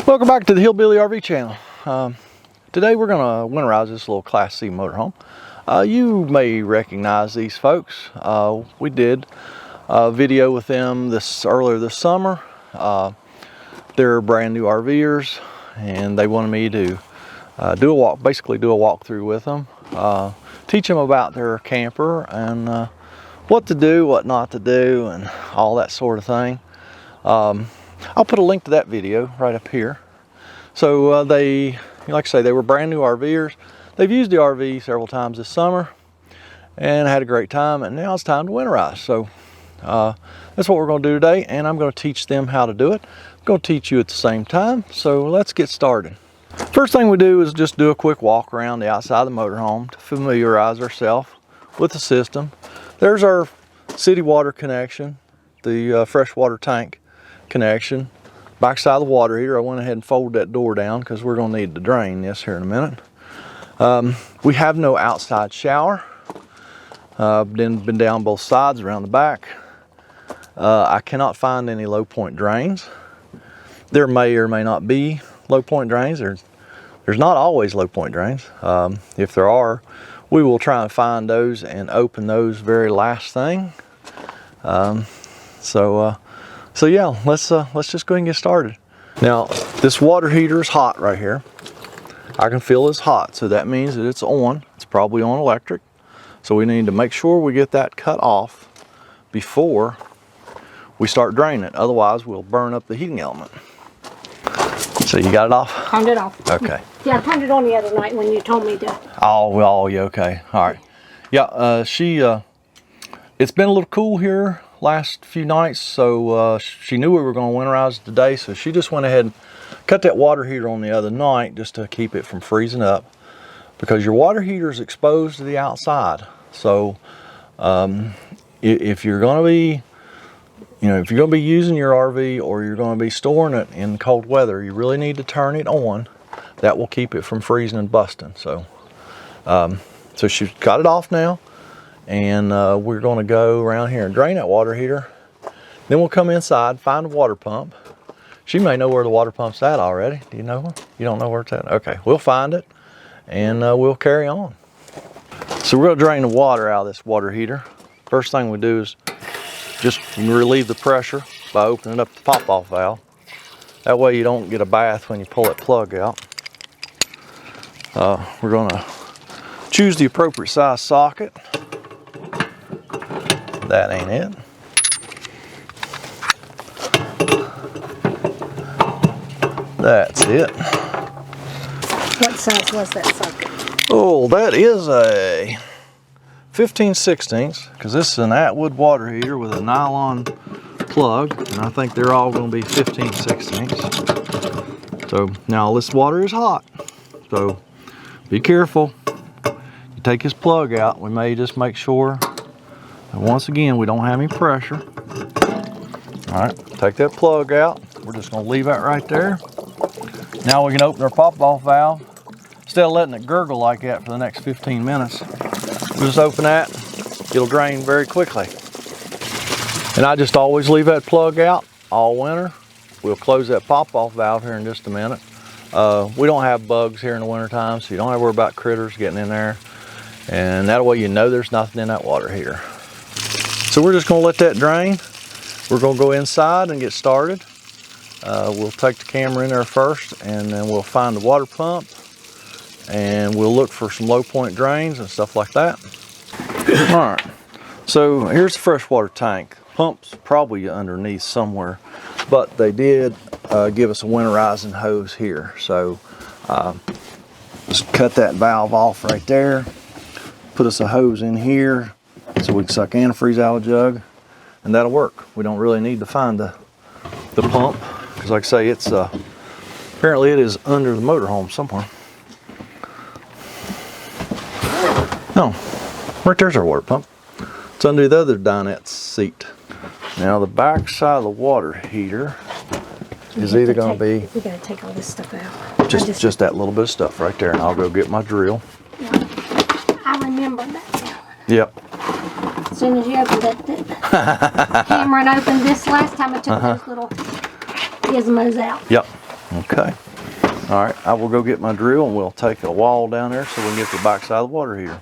Welcome back to the Hillbilly RV channel. Today we're going to winterize this little Class C motorhome. You may recognize these folks. We did a video with them earlier this summer. They're brand new RVers, and they wanted me to basically do a walkthrough with them, teach them about their camper and what to do, what not to do, and all that sort of thing. I'll put a link to that video right up here. So like I say, they were brand new RVers. They've used the RV several times this summer and had a great time, and now it's time to winterize. So that's what we're going to do today, and I'm going to teach them how to do it. I'm going to teach you at the same time, so let's get started. First thing we do is just do a quick walk around the outside of the motorhome to familiarize ourselves with the system. There's our city water connection, the freshwater tank connection. Backside of the water heater, I went ahead and folded that door down because we're going to need to drain this here in a minute. We have no outside shower. Been down both sides around the back. I cannot find any low point drains. There may or may not be low point drains. There's not always low point drains. If there are, we will try and find those and open those very last thing. So yeah, let's just go ahead and get started. Now, this water heater is hot right here. I can feel it's hot, so that means that it's on. It's probably on electric. So we need to make sure we get that cut off before we start draining it. Otherwise, we'll burn up the heating element. So you got it off? Turned it off. Okay. Yeah, I turned it on the other night when you told me to. Oh, well, yeah, okay. All right. Yeah, it's been a little cool here last few nights, so she knew we were going to winterize today, so she just went ahead and cut that water heater on the other night just to keep it from freezing up, because your water heater is exposed to the outside. So if you're going to be, if you're going to be using your RV or you're going to be storing it in cold weather, you really need to turn it on. That will keep it from freezing and busting. So so she's got it off now. And we're going to go around here and drain that water heater. Then we'll come inside, find a water pump. She may know where the water pump's at already. Do you know where? You don't know where it's at? Okay, we'll find it and we'll carry on. So we're going to drain the water out of this water heater. First thing we do is just relieve the pressure by opening up the pop-off valve. That way you don't get a bath when you pull that plug out. We're going to choose the appropriate size socket. That ain't it. That's it. What size was that socket? Oh, that is a 15/16, because this is an Atwood water heater with a nylon plug, and I think they're all going to be 15/16. So now this water is hot, so be careful. You take this plug out, we may just make sure. And once again, we don't have any pressure. All right, take that plug out. We're just gonna leave that right there. Now we can open our pop-off valve. Instead of letting it gurgle like that for the next 15 minutes, we'll just open that. It'll drain very quickly. And I just always leave that plug out all winter. We'll close that pop-off valve here in just a minute. We don't have bugs here in the wintertime, so you don't have to worry about critters getting in there. And that way you know there's nothing in that water heater. So we're just going to let that drain. We're going to go inside and get started. We'll take the camera in there first, and then we'll find the water pump, and we'll look for some low point drains and stuff like that. All right, so here's the freshwater tank. Pump's probably underneath somewhere, but they did give us a winterizing hose here. So just cut that valve off right there. Put us a hose in here so we can suck antifreeze out of the jug, and that'll work. We don't really need to find the pump, because like I say, it's apparently it is under the motorhome somewhere. No, right there's our water pump. It's under the other dinette seat. Now the back side of the water heater is either going to be. We got to take all this stuff out. Just that little bit of stuff right there, and I'll go get my drill. I remember that now. Yep. As soon as you opened that camera and opened this last time, I took those little gizmos out. Yep. Okay. All right, I will go get my drill and we'll take a wall down there so we can get the back side of the water heater.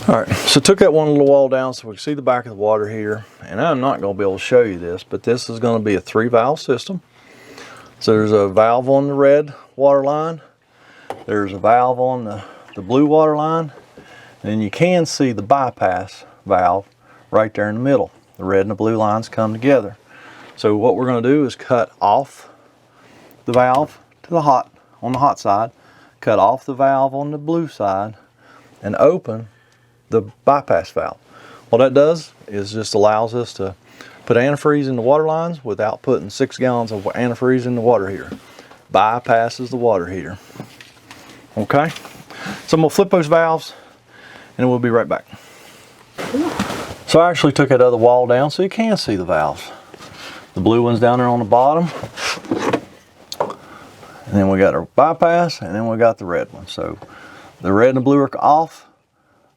All right, so took that one little wall down so we can see the back of the water heater. And I'm not going to be able to show you this, but this is going to be a 3-valve system. So there's a valve on the red water line. There's a valve on the blue water line. And you can see the bypass valve right there in the middle. The red and the blue lines come together. So what we're going to do is cut off the valve to the on the hot side, cut off the valve on the blue side, and open the bypass valve. What that does is just allows us to put antifreeze in the water lines without putting 6 gallons of antifreeze in the water heater. Bypasses the water heater. Okay, so I'm gonna flip those valves and we'll be right back. So I actually took that other wall down so you can see the valves. The blue one's down there on the bottom. And then we got our bypass, and then we got the red one. So the red and the blue are off.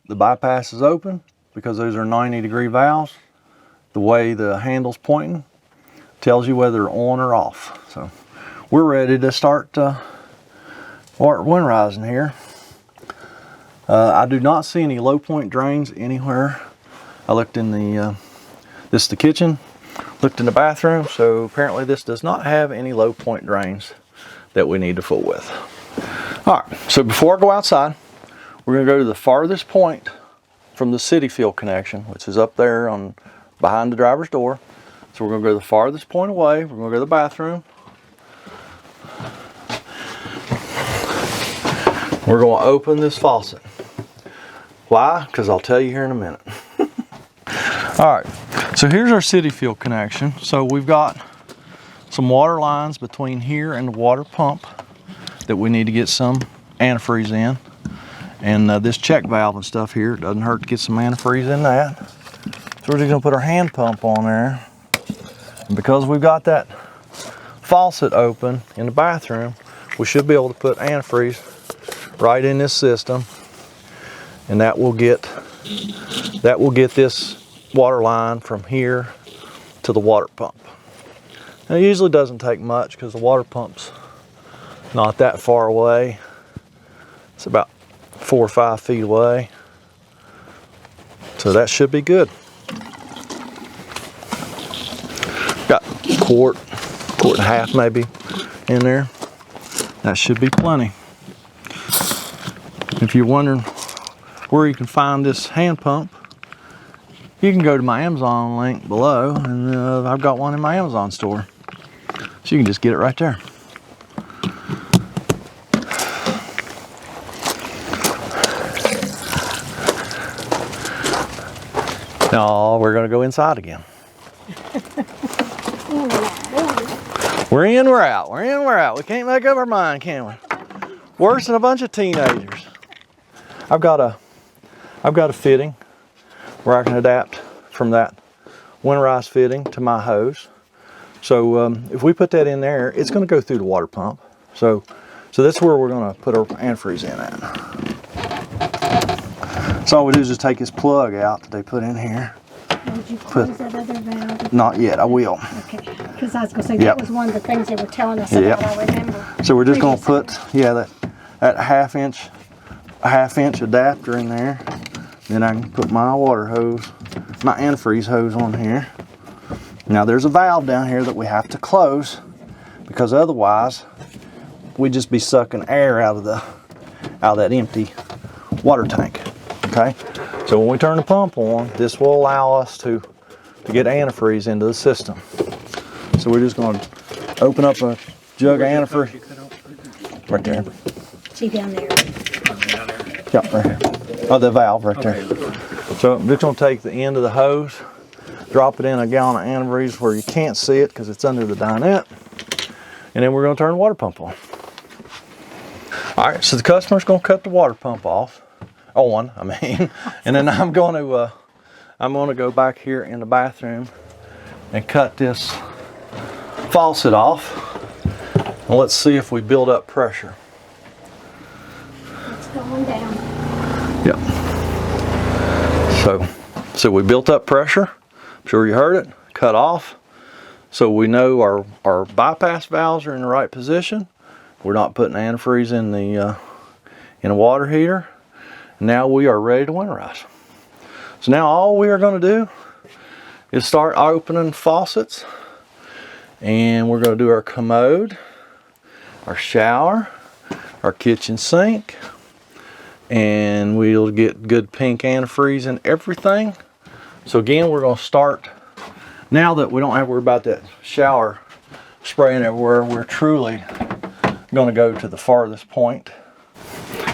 The bypass is open because those are 90-degree valves. The way the handle's pointing tells you whether they're on or off. So we're ready to start winterizing here. I do not see any low point drains anywhere. I looked in this is the kitchen, looked in the bathroom, so apparently this does not have any low point drains that we need to fool with. All right, so before I go outside, we're gonna go to the farthest point from the city field connection, which is up there behind the driver's door. So we're gonna go to the farthest point away. We're gonna go to the bathroom. We're gonna open this faucet. Why? Because I'll tell you here in a minute. All right, so here's our city field connection. So we've got some water lines between here and the water pump that we need to get some antifreeze in. And this check valve and stuff here, it doesn't hurt to get some antifreeze in that. So we're just gonna put our hand pump on there. And because we've got that faucet open in the bathroom, we should be able to put antifreeze right in this system. And that will get this water line from here to the water pump. Now, it usually doesn't take much because the water pump's not that far away. It's about 4 or 5 feet away. So that should be good. Got a quart and a half maybe in there. That should be plenty. If you're wondering where you can find this hand pump, you can go to my Amazon link below, and I've got one in my Amazon store. So you can just get it right there. No, we're gonna go inside again. We're in, we're out. We're in, we're out. We can't make up our mind, can we? Worse than a bunch of teenagers. I've got a fitting where I can adapt from that winterized fitting to my hose. So if we put that in there, it's going to go through the water pump. So that's where we're going to put our antifreeze in at. So all we do is just take this plug out that they put in here. Did you close that other valve? Not yet, I will. Okay, because I was going to say that was one of the things they were telling us about, I remember. So we're just going to put, that half inch adapter in there. Then I can put my water hose, my antifreeze hose on here. Now there's a valve down here that we have to close because otherwise we'd just be sucking air out of that empty water tank. Okay, so when we turn the pump on, this will allow us to get antifreeze into the system. So we're just going to open up a jug of antifreeze right there. See down there. Yeah, right here. Oh, the valve right there. So I'm just going to take the end of the hose, drop it in a gallon of antifreeze where you can't see it because it's under the dinette, and then we're going to turn the water pump on. All right, so the customer's going to cut the water pump off. And then I'm going to go back here in the bathroom and cut this faucet off. And let's see if we build up pressure. It's going down. Yep. So we built up pressure. I'm sure you heard it. Cut off. So we know our bypass valves are in the right position. We're not putting antifreeze in the water heater. Now we are ready to winterize. So now all we are going to do is start opening faucets, and we're going to do our commode, our shower, our kitchen sink, and we'll get good pink antifreeze and everything. So again, we're going to start, now that we don't have to worry about that shower spraying everywhere, we're truly going to go to the farthest point.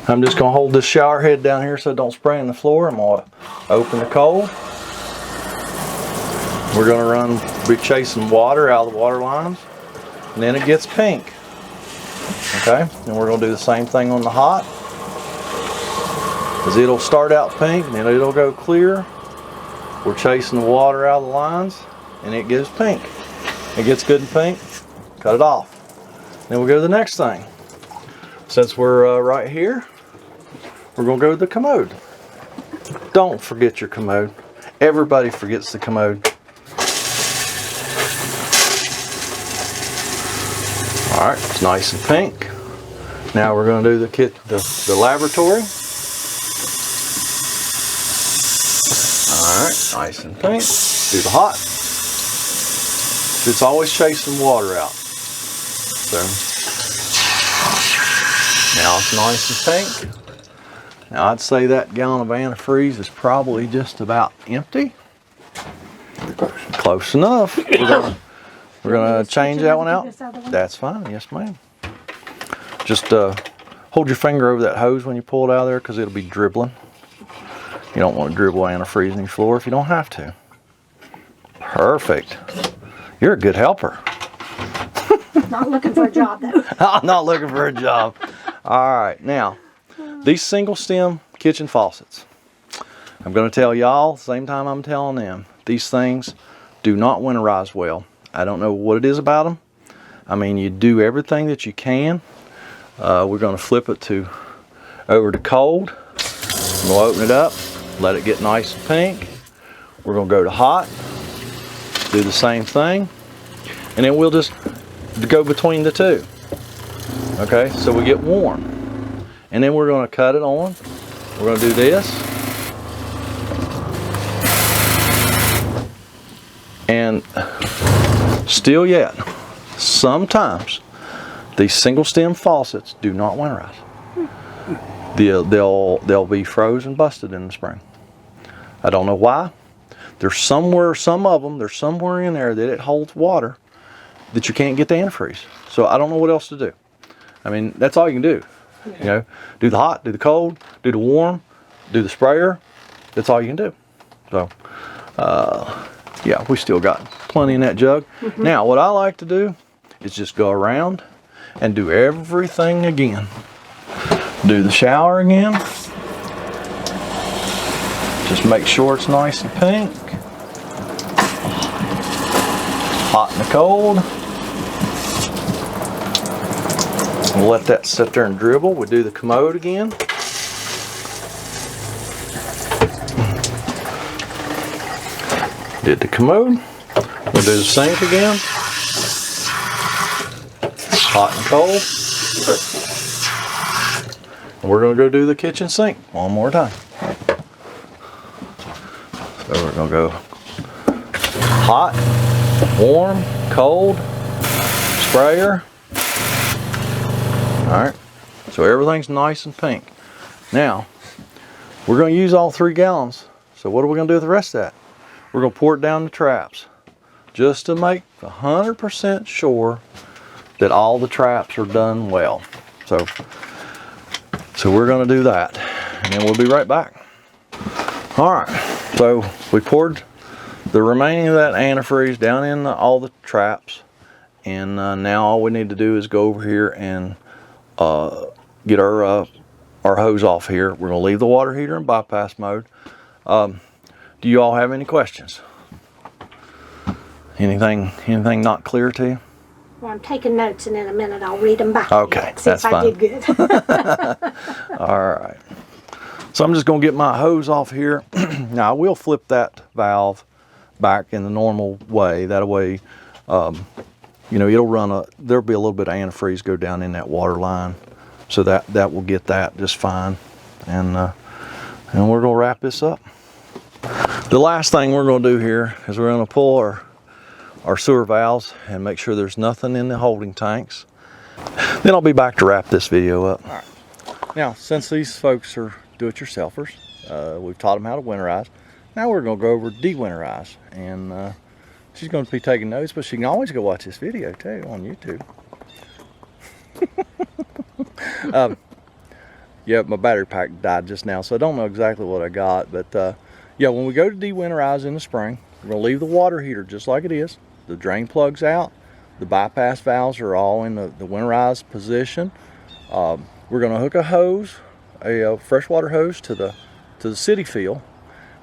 I'm just going to hold this shower head down here so it don't spray on the floor. I'm going to open the cold. We're going to be chasing water out of the water lines, and then it gets pink. Okay, and we're going to do the same thing on the hot. Because it'll start out pink, and then it'll go clear. We're chasing the water out of the lines, and it gets pink. It gets good and pink, cut it off. Then we'll go to the next thing. Since we're right here, we're going to go to the commode. Don't forget your commode. Everybody forgets the commode. All right, it's nice and pink. Now we're going to do the laboratory. All right, nice and pink. Do the hot. It's always chasing water out. So now it's nice and pink. Now I'd say that gallon of antifreeze is probably just about empty. Close enough. We're gonna change that one out. That's fine, yes ma'am. Just hold your finger over that hose when you pull it out of there, because it'll be dribbling. You don't want to dribble antifreeze in your floor if you don't have to. Perfect. You're a good helper. Not looking for a job though. I'm not looking for a job. All right, now these single stem kitchen faucets. I'm going to tell y'all same time I'm telling them. These things do not winterize well. I don't know what it is about them. I mean, you do everything that you can. We're going to flip it over to cold. We'll open it up, let it get nice and pink. We're going to go to hot, do the same thing, and then we'll just go between the two. Okay, so we get warm. And then we're going to cut it on. We're going to do this. And still yet, sometimes these single stem faucets do not winterize. They'll be frozen, busted in the spring. I don't know why. There's somewhere, some of them, there's somewhere in there that it holds water that you can't get the antifreeze. So I don't know what else to do. I mean, that's all you can do. You know, do the hot, do the cold, do the warm, do the sprayer. That's all you can do. So, yeah, we still got plenty in that jug. Now, what I like to do is just go around and do everything again. Do the shower again. Just make sure it's nice and pink. Hot and cold. We'll let that sit there and dribble. We'll do the commode again. Did the commode. We'll do the sink again. Hot and cold. And we're going to go do the kitchen sink one more time. So we're going to go hot, warm, cold, sprayer. Alright, so everything's nice and pink. Now, we're going to use all 3 gallons. So what are we going to do with the rest of that? We're going to pour it down the traps just to make 100% sure that all the traps are done well. So we're going to do that, and then we'll be right back. Alright, so we poured the remaining of that antifreeze down in all the traps, and now all we need to do is go over here and get our hose off here. We're going to leave the water heater in bypass mode. Do you all have any questions? Anything not clear to you? Well, I'm taking notes, and in a minute I'll read them back. Okay, that's fine. See if I did good. All right. So I'm just going to get my hose off here. Now I will flip that valve back in the normal way. That way you know, it'll run there'll be a little bit of antifreeze go down in that water line, so that will get that just fine. And we're gonna wrap this up. The last thing we're gonna do here is we're gonna pull our sewer valves and make sure there's nothing in the holding tanks. Then I'll be back to wrap this video up. All right. Now, since these folks are do-it-yourselfers, we've taught them how to winterize. Now we're going to go over de-winterize. And she's going to be taking notes, but she can always go watch this video too on YouTube. Yeah, my battery pack died just now, so I don't know exactly what I got. But yeah, when we go to de-winterize in the spring, we're going to leave the water heater just like it is. The drain plug's out. The bypass valves are all in the winterized position. We're going to hook a hose, a freshwater hose to the city field.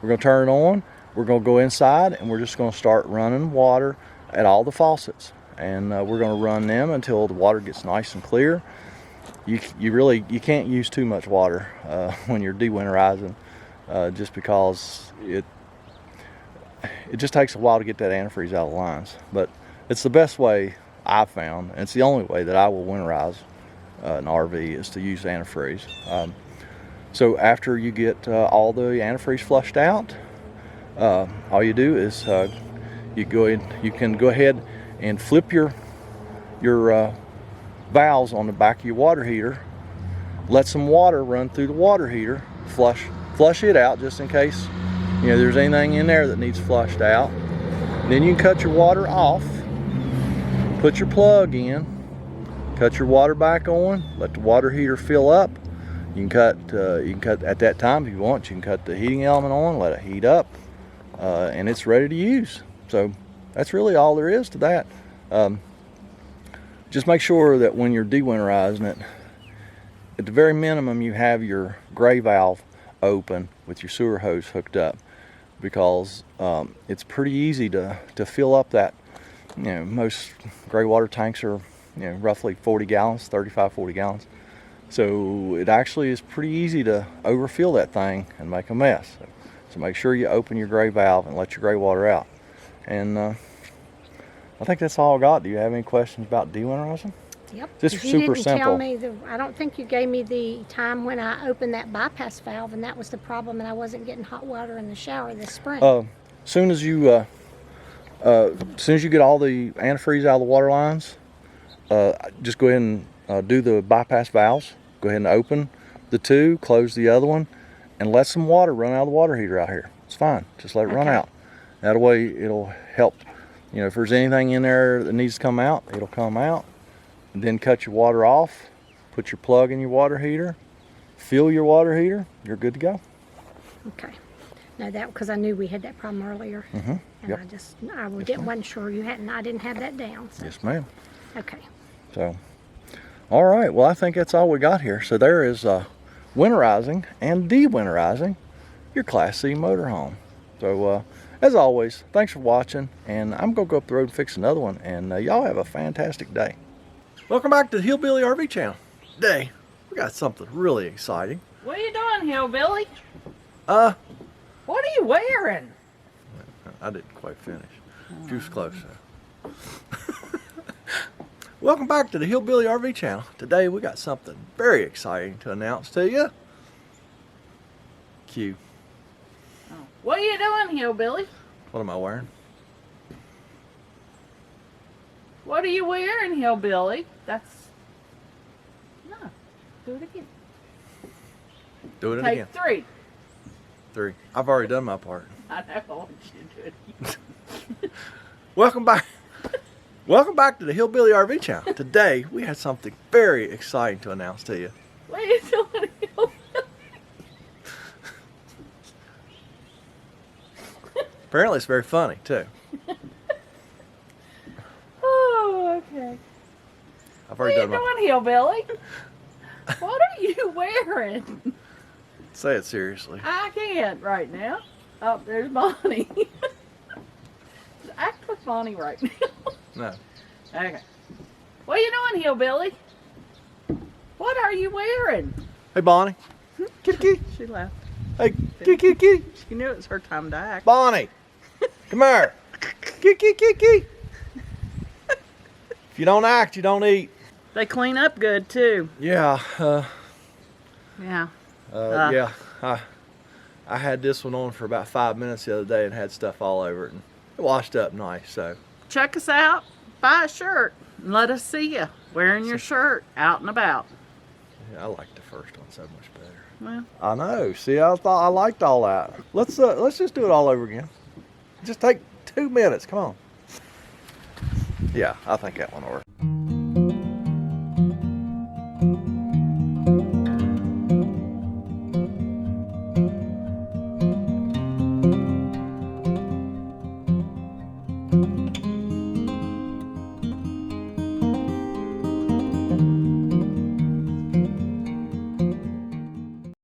We're going to turn it on. We're going to go inside and we're just going to start running water at all the faucets. And we're going to run them until the water gets nice and clear. You can't use too much water when you're de-winterizing, just because it just takes a while to get that antifreeze out of the lines. But it's the best way I've found, and it's the only way that I will winterize an RV, is to use antifreeze. So after you get all the antifreeze flushed out, all you do is you can go ahead and flip your valves on the back of your water heater, let some water run through the water heater, flush it out just in case there's anything in there that needs flushed out. Then you can cut your water off, put your plug in, cut your water back on, let the water heater fill up. You can cut at that time if you want. You can cut the heating element on, let it heat up, and it's ready to use. So that's really all there is to that. Just make sure that when you're de-winterizing it, at the very minimum, you have your gray valve open with your sewer hose hooked up, because it's pretty easy to fill up that. Most gray water tanks are roughly 40 gallons, 35, 40 gallons. So it actually is pretty easy to overfill that thing and make a mess. So make sure you open your gray valve and let your gray water out. And I think that's all I got. Do you have any questions about de-winterizing? Yep. Just super simple. Tell me I don't think you gave me the time when I opened that bypass valve, and that was the problem, and I wasn't getting hot water in the shower this spring. As soon as you get all the antifreeze out of the water lines, just go ahead and do the bypass valves. Go ahead and open the two, close the other one, and let some water run out of the water heater out here. It's fine. Just let it run out. That way it'll help. If there's anything in there that needs to come out, it'll come out. And then cut your water off, put your plug in your water heater, fill your water heater, you're good to go. Okay. No, that because I knew we had that problem earlier. Mm-hmm. And yep. wasn't sure I didn't have that down. So. Yes, ma'am. Okay. So, all right. Well, I think that's all we got here. So there is winterizing and de-winterizing your Class C motorhome. So as always, thanks for watching, and I'm gonna go up the road and fix another one. And y'all have a fantastic day. Welcome back to the Hillbilly RV channel. Today we got something really exciting. What are you doing, Hillbilly? What are you wearing? I didn't quite finish. Juice close. Welcome back to the Hillbilly RV channel. Today we got something very exciting to announce to you. Cue. Oh. What are you doing, Hillbilly? What am I wearing? What are you wearing, Hillbilly? No. Do it again. Do it Take again. Three. I've already done my part. I know. I want you to do it again. Welcome back. Welcome back to the Hillbilly RV channel. Today we have something very exciting to announce to you. What are you doing, Hillbilly? Apparently it's very funny too. Oh, okay. I've already done What are you doing, Hillbilly? What are you wearing? Say it seriously. I can't right now. Oh, there's Bonnie. Act with Bonnie right now. No. Okay. What are you doing, Hillbilly? What are you wearing? Hey Bonnie. Kitty kitty. She laughed. Hey kitty kitty kitty. She knew it was her time to act. Bonnie. Come here. Kitty kitty kitty kitty. If you don't act, you don't eat. They clean up good too. Yeah. Yeah. Yeah. I had this one on for about 5 minutes the other day and had stuff all over it, and it washed up nice. So Check us out. Buy a shirt and let us see you wearing your shirt out and about. yeah, I like the first one so much better. Well, I know. See, I thought I liked all that. Let's just do it all over again. Just take 2 minutes. Come on. Yeah, I think that one will work.